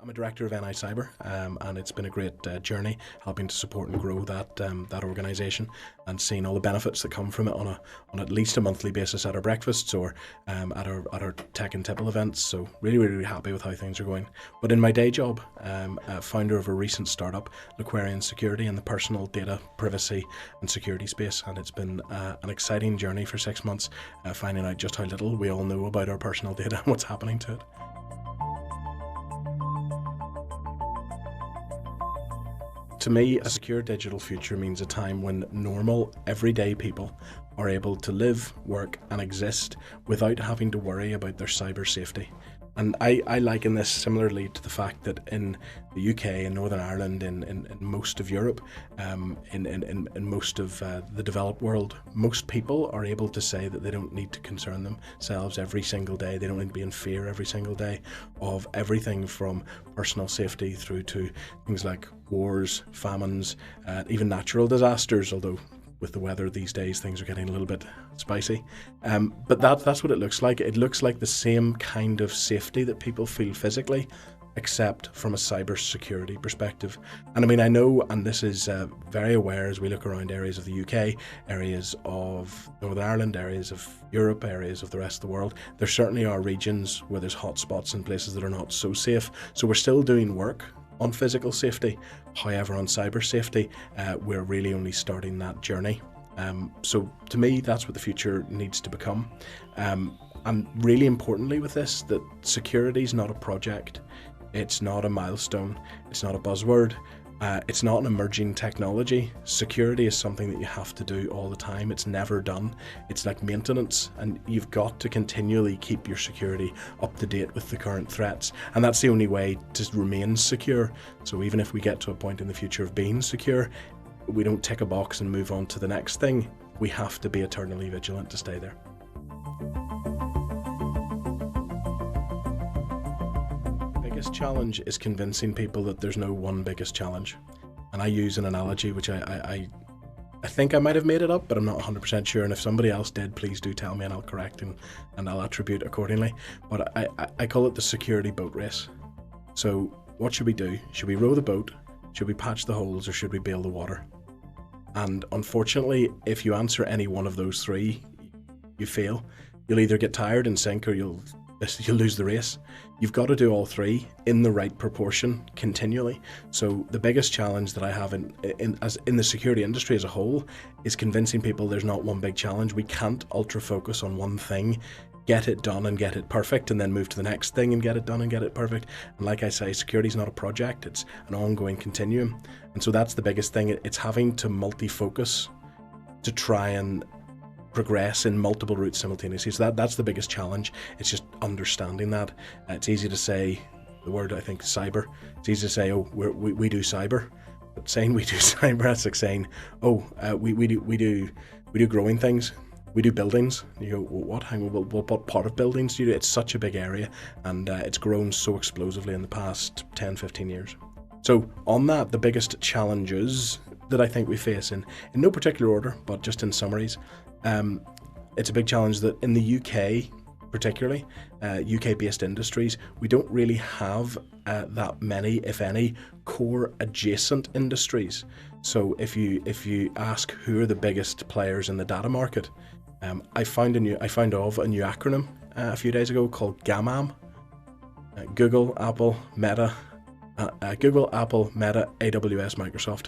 I'm a director of NICyber, and it's been a great journey helping to support and grow that organisation, and seeing all the benefits that come from it on at least a monthly basis at our breakfasts or at our tech and tipple events. So really happy with how things are going. But in my day job, founder of a recent startup, Loquerion Security, in the personal data privacy and security space, and it's been an exciting journey for 6 months, finding out just how little we all know about our personal data and what's happening to it. To me, a secure digital future means a time when normal, everyday people are able to live, work and exist without having to worry about their cyber safety. And I liken this similarly to the fact that in the UK, in Northern Ireland, in most of Europe, in most of the developed world, most people are able to say that they don't need to concern themselves every single day. They don't need to be in fear every single day of everything from personal safety through to things like wars, famines, even natural disasters, although with the weather these days, things are getting a little bit spicy. But that's what it looks like. It looks like the same kind of safety that people feel physically, except from a cyber security perspective. And I mean, I know, and this is very aware as we look around areas of the UK, areas of Northern Ireland, areas of Europe, areas of the rest of the world, there certainly are regions where there's hotspots and places that are not so safe. So we're still doing work on physical safety. However, on cyber safety, we're really only starting that journey. So to me, that's what the future needs to become. And really importantly with this, that security is not a project. It's not a milestone. It's not a buzzword. It's not an emerging technology. Security is something that you have to do all the time. It's never done. It's like maintenance, and you've got to continually keep your security up to date with the current threats. And that's the only way to remain secure. So even if we get to a point in the future of being secure, we don't tick a box and move on to the next thing. We have to be eternally vigilant to stay there. Biggest challenge is convincing people that there's no one biggest challenge. And I use an analogy which I think I might have made it up, but I'm not 100% sure, and if somebody else did, please do tell me and I'll correct and I'll attribute accordingly. But I call it the security boat race. So what should we do? Should we row the boat? Should we patch the holes, or should we bail the water? And unfortunately, if you answer any one of those three, you fail. You'll either get tired and sink, or you'll lose the race. You've got to do all three in the right proportion continually. So the biggest challenge that I have in the security industry as a whole is convincing people there's not one big challenge. We can't ultra focus on one thing, get it done and get it perfect, and then move to the next thing and get it done and get it perfect. And like I say, security is not a project, it's an ongoing continuum. And so that's the biggest thing. It's having to multi-focus to try and progress in multiple routes simultaneously. So that's the biggest challenge. It's just understanding that. It's easy to say the word, I think, cyber. It's easy to say, oh, we do cyber. But saying we do cyber, that's like saying, oh, we do growing things. We do buildings. You go, well, what part of buildings do you do? It's such a big area, and it's grown so explosively in the past 10, 15 years. So on that, the biggest challenges that I think we face in no particular order, but just in summaries, it's a big challenge that in the UK, particularly UK-based industries, we don't really have that many, if any, core adjacent industries. So if you ask who are the biggest players in the data market, I found a new acronym a few days ago called GAMAM. Google, Apple, Meta, AWS, Microsoft.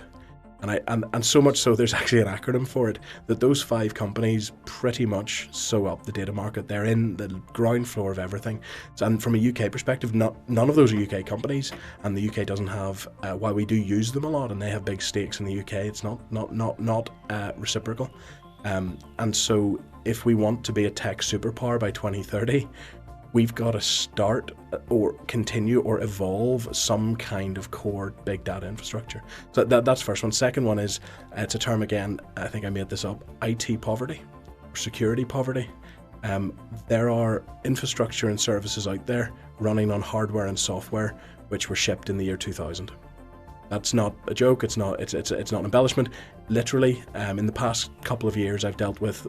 And so much so there's actually an acronym for it, that those 5 companies pretty much sew up the data market. They're in the ground floor of everything. So, and from a UK perspective, none of those are UK companies, and the UK doesn't have, while we do use them a lot and they have big stakes in the UK, it's not reciprocal. And so if we want to be a tech superpower by 2030, we've got to start or continue or evolve some kind of core big data infrastructure. So that's the first one. Second one is, it's a term again, I think I made this up, IT poverty or security poverty. There are infrastructure and services out there running on hardware and software which were shipped in the year 2000. That's not a joke, it's not an embellishment. Literally, in the past couple of years I've dealt with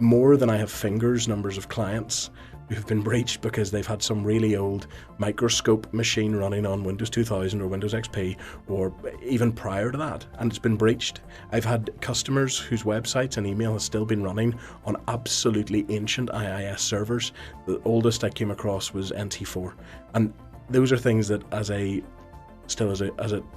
more than I have numbers of clients who've been breached because they've had some really old microscope machine running on Windows 2000 or Windows XP, or even prior to that, and it's been breached. I've had customers whose websites and email has still been running on absolutely ancient IIS servers. The oldest I came across was NT4, and those are things that as a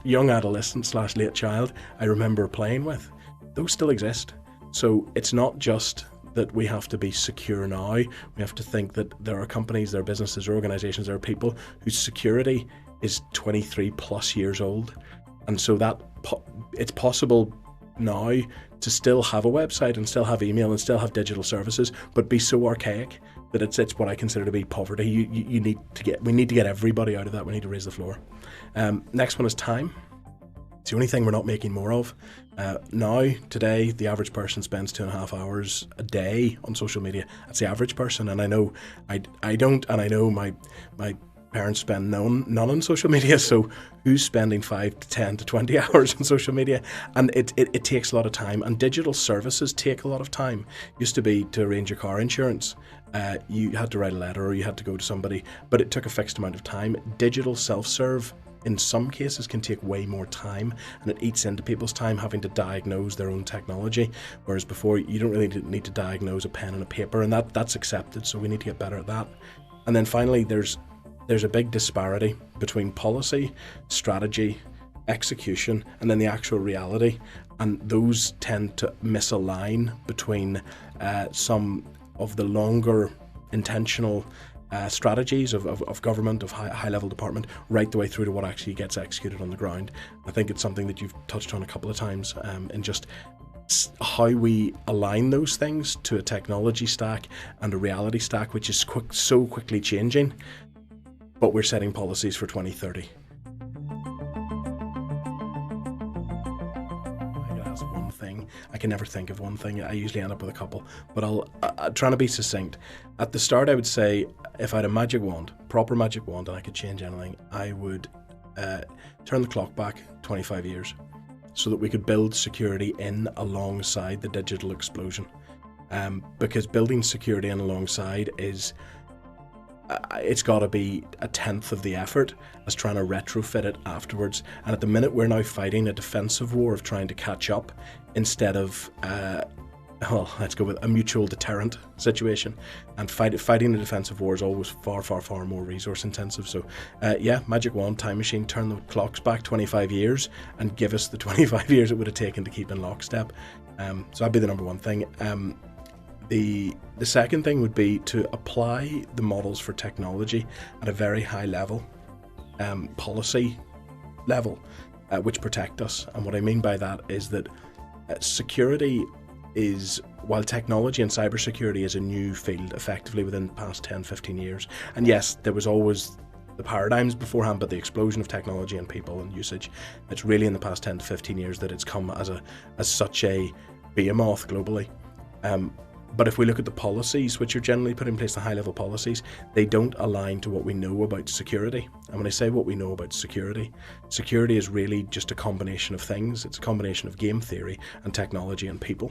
young adolescent / late child, I remember playing with. Those still exist. So it's not just that we have to be secure now. We have to think that there are companies, there are businesses, there are organizations, there are people whose security is 23 plus years old. And so it's possible now to still have a website and still have email and still have digital services, but be so archaic that it's what I consider to be poverty. We need to get everybody out of that. We need to raise the floor. Next one is time. It's the only thing we're not making more of. Now, today, the average person spends 2.5 hours a day on social media. That's the average person, and I know I don't, and I know my parents spend none on social media, so who's spending 5 to 10 to 20 hours on social media? And it takes a lot of time, and digital services take a lot of time. Used to be to arrange your car insurance, you had to write a letter or you had to go to somebody, but it took a fixed amount of time. Digital self-serve in some cases can take way more time, and it eats into people's time having to diagnose their own technology, whereas before you don't really need to diagnose a pen and a paper, and that's accepted, so we need to get better at that. And then finally, there's a big disparity between policy, strategy, execution, and then the actual reality, and those tend to misalign between some of the longer intentional strategies of government, of high-level department, right the way through to what actually gets executed on the ground. I think it's something that you've touched on a couple of times, in just how we align those things to a technology stack and a reality stack, which is so quickly changing, but we're setting policies for 2030. I can never think of one thing. I usually end up with a couple, but I'll trying to be succinct. At the start, I would say if I had a magic wand, proper magic wand, and I could change anything, I would turn the clock back 25 years so that we could build security in alongside the digital explosion. Because building security in alongside it's got to be a tenth of the effort as trying to retrofit it afterwards. And at the minute, we're now fighting a defensive war of trying to catch up instead of, let's go with a mutual deterrent situation. And fighting a defensive war is always far, far, far more resource intensive. So magic wand, time machine, turn the clocks back 25 years and give us the 25 years it would have taken to keep in lockstep. So that'd be the number one thing. The second thing would be to apply the models for technology at a very high level, policy level, which protect us. And what I mean by that is that security is, while technology and cybersecurity is a new field effectively within the past 10, 15 years, and yes, there was always the paradigms beforehand, but the explosion of technology and people and usage, it's really in the past 10 to 15 years that it's come as such a behemoth globally. But if we look at the policies, which are generally put in place, the high-level policies, they don't align to what we know about security. And when I say what we know about security, security is really just a combination of things. It's a combination of game theory and technology and people.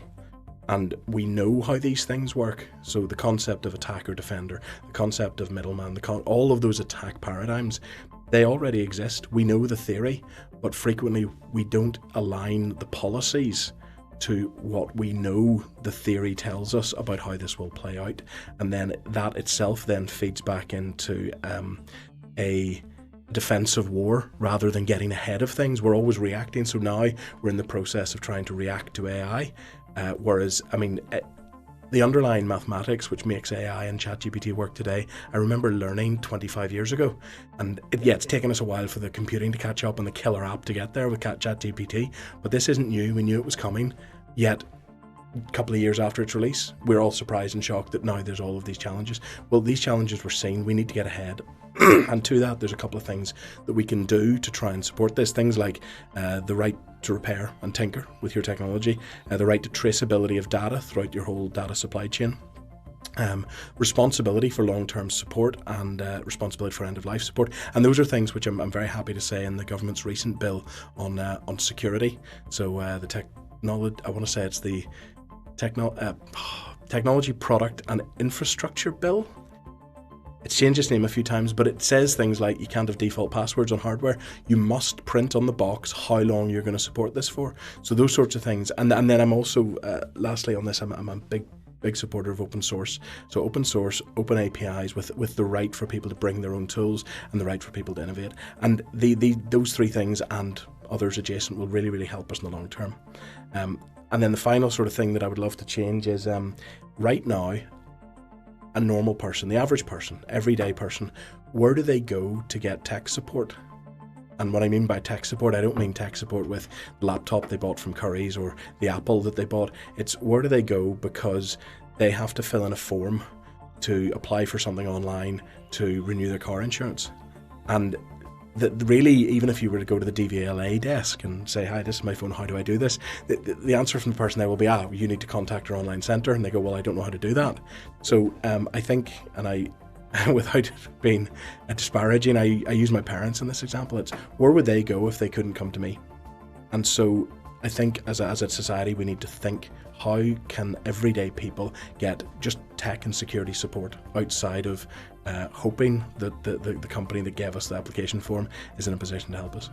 And we know how these things work. So the concept of attacker defender, the concept of middleman, all of those attack paradigms, they already exist. We know the theory, but frequently we don't align the policies to what we know the theory tells us about how this will play out, and then that itself then feeds back into a defensive war rather than getting ahead of things. We're always reacting, so now we're in the process of trying to react to AI, whereas the underlying mathematics which makes AI and ChatGPT work today, I remember learning 25 years ago. And it's taken us a while for the computing to catch up and the killer app to get there with ChatGPT. But this isn't new. We knew it was coming. Yet, a couple of years after its release, we're all surprised and shocked that now there's all of these challenges. Well, these challenges we're seeing, we need to get ahead. And to that, there's a couple of things that we can do to try and support this. Things like the right to repair and tinker with your technology, the right to traceability of data throughout your whole data supply chain, responsibility for long-term support, and responsibility for end-of-life support. And those are things which I'm very happy to say in the government's recent bill on security. So the technology, I want to say it's the technology product and infrastructure bill. It's changed its name a few times, but it says things like you can't have default passwords on hardware. You must print on the box how long you're going to support this for. So those sorts of things. And then I'm also, lastly on this, I'm a big supporter of open source. So open source, open APIs with the right for people to bring their own tools and the right for people to innovate. And those three things and others adjacent will really, really help us in the long term. And then the final sort of thing that I would love to change is right now, a normal person, the average person, everyday person, where do they go to get tech support? And what I mean by tech support, I don't mean tech support with the laptop they bought from Curry's or the Apple that they bought. It's where do they go because they have to fill in a form to apply for something online to renew their car insurance. And really, even if you were to go to the DVLA desk and say, hi, this is my phone, how do I do this? The answer from the person there will be, you need to contact our online centre. And they go, well, I don't know how to do that. So I think, and without being disparaging, I use my parents in this example. It's where would they go if they couldn't come to me? And so I think as a society, we need to think, how can everyday people get just tech and security support outside of hoping that the company that gave us the application form is in a position to help us?